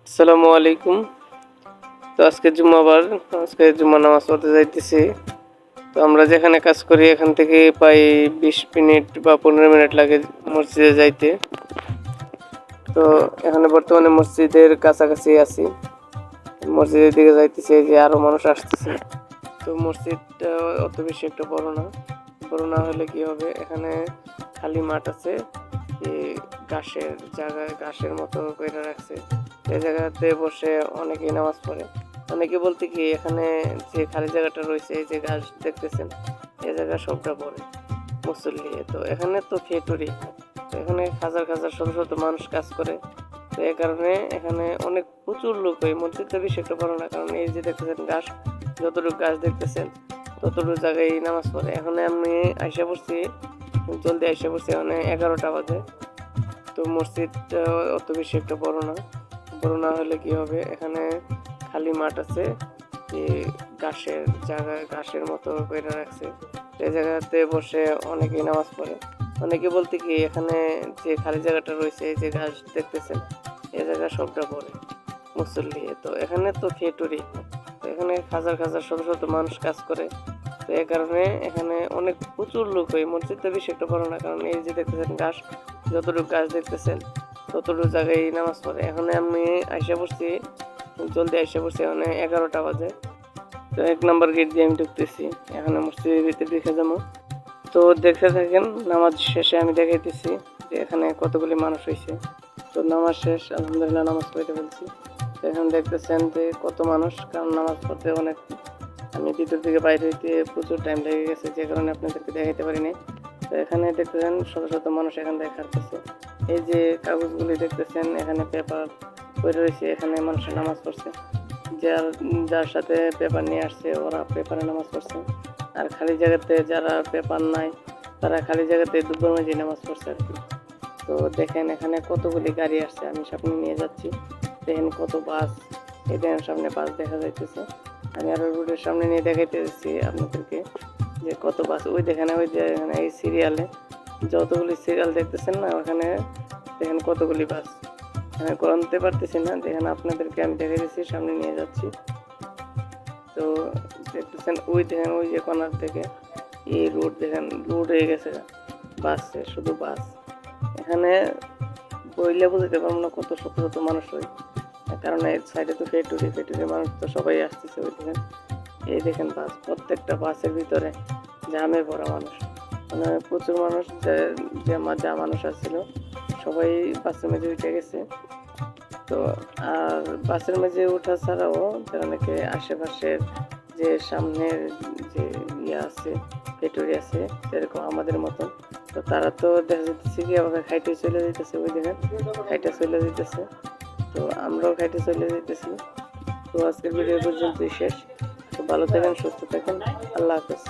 আসসালামু আলাইকুম। তো আজকে জুম্মাবার, আজকে জুম্মা নামাজ পড়তে যাইতেছি। তো আমরা যেখানে কাজ করি এখান থেকে প্রায় 20 মিনিট বা 15 মিনিট লাগে মসজিদে যাইতে। তো এখানে বর্তমানে মসজিদের কাছাকাছি আছি, মসজিদের দিকে যাইতেছি, এই যে আরো মানুষ আসতেছে। তো মসজিদটা অত বেশি একটা বড় না, বড় না হলে কি হবে, এখানে খালি মাঠ আছে, এই ঘাসের জায়গায় ঘাসের মতো করে রাখছে। এই জায়গাতে বসে অনেকেই নামাজ পড়ে। অনেকে বলতে কি, এখানে যে খালি জায়গাটা রয়েছে, এই যে ঘাস দেখতেছেন, এই জায়গা সবটা পড়ে মুসল্লি। তো এখানে তো ফ্যাক্টরি, তো এখানে হাজার হাজার শত শত মানুষ কাজ করে। তো এই কারণে এখানে অনেক প্রচুর লোক, এই মসজিদটা বেশি একটা বড় না, কারণ এই যে দেখতেছেন ঘাস, যতটুকু গাছ দেখতেছেন ততটুকু জায়গায় নামাজ পড়ে। এখন আমি আইসা পড়ছি, জলদি আইসা পড়ছি, মানে 11টা বাজে। তো মসজিদটা অত বেশি একটা বড় না হলে কি হবে, এখানে খালি মাঠ আছে, এই ঘাসের জায়গায় ঘাসের মতো করে রাখছে। এই জায়গাতে বসে অনেকেই নামাজ পড়ে। অনেকে বলতে কি, এখানে যে খালি জায়গাটা রয়েছে, এই যে ঘাস দেখতেছেন, এই জায়গা সবটা পড়ে মুসল্লি। তো এখানে তো ফ্যাক্টরি, তো এখানে হাজার হাজার শত শত মানুষ কাজ করে। তো এই কারণে এখানে অনেক প্রচুর লোক, এই মসজিদটা বেশি একটা বড় না, কারণ এই যে দেখতেছেন ঘাস, যতটুকু গাছ দেখতেছেন ততটুকু জায়গায় নামাজ পড়ে। এখন আমি আইসা পড়ছি, জলদি আইসা পড়ছি, মানে 11টা বাজে। তো 1 নম্বর গেট দিয়ে আমি ঢুকতেছি, এখানে মসজিদের ভিতরে দেখে যাবো। তো দেখতে থাকেন, নামাজ শেষে আমি দেখাইতেছি যে এখানে কতগুলি মানুষ হয়েছে। তো নামাজ শেষ, আলহামদুলিল্লাহ নামাজ পড়তে ফেলছি। তো এখানে দেখতেছেন যে কত মানুষ, কারণ নামাজ পড়তে অনেক, আমি ভিতর থেকে বাইরে হইতে প্রচুর টাইম লেগে গেছে, যে কারণে আপনাদেরকে দেখাইতে পারিনি। তো এখানে দেখতেছেন শত শত মানুষ এখান থেকে খাটতেছে। এই যে কাগজগুলি দেখতেছেন, এখানে পেপার পড়ে রয়েছে, এখানে মানুষের নামাজ পড়ছে। যার যার সাথে পেপার নিয়ে আসছে ওরা পেপারে নামাজ পড়ছে, আর খালি জায়গাতে যারা পেপার নাই তারা খালি জায়গাতে দুপুর মাঝে নামাজ পড়ছে আর কি। তো দেখেন এখানে কতগুলি গাড়ি আসছে, আমি সামনে নিয়ে যাচ্ছি। দেখেন কত বাস, এই দেখেন সামনে বাস দেখা যাইতেছে। আমি আরো রোডের সামনে নিয়ে দেখাইতে যাচ্ছি আপনাদেরকে যে কত বাস। ওই দেখেন, ওই যে এখানে এই সিরিয়ালে যতগুলি সিরিয়াল দেখতেছেন না, ওখানে দেখেন কতগুলি বাস। আমি করতে পারতেছি না, দেখেন আপনাদেরকে আমি দেখে দিচ্ছি, সামনে নিয়ে যাচ্ছি। তো দেখতেছেন ওই দেখেন, ওই যে কর্নার থেকে এই রোড দেখেন, রোড হয়ে গেছে বাস, শুধু বাস। এখানে বইলে বুঝতে পারবো না কত শত শত মানুষ হয়, কারণ এর সাইডে তো ফ্যাক্টরি মানুষ তো সবাই আসতেছে। ওই দেখেন, এই দেখেন বাস, প্রত্যেকটা বাসের ভিতরে জামে ভরা মানুষ, মানে প্রচুর মানুষ। যা মানুষ আসছিল সবাই বাসের মেঝে উঠে গেছে। তো আর বাসের মেঝে ওঠা ছাড়াও অনেকে আশেপাশের যে সামনের যে ইয়ে আছে, ফ্যাক্টরি আছে যেরকম আমাদের মতন, তো তারা তো দেখা যাচ্ছে কি আমাকে খাইতে চলে যেতেছে। ওই দেখেন খাইতে চলে যেতেছে, তো আমরাও খাইতে চলে যেতেছি। তো আজকের ভিডিও পর্যন্তই শেষ। তো ভালো থাকেন, সুস্থ থাকেন, আল্লাহ হাফেজ।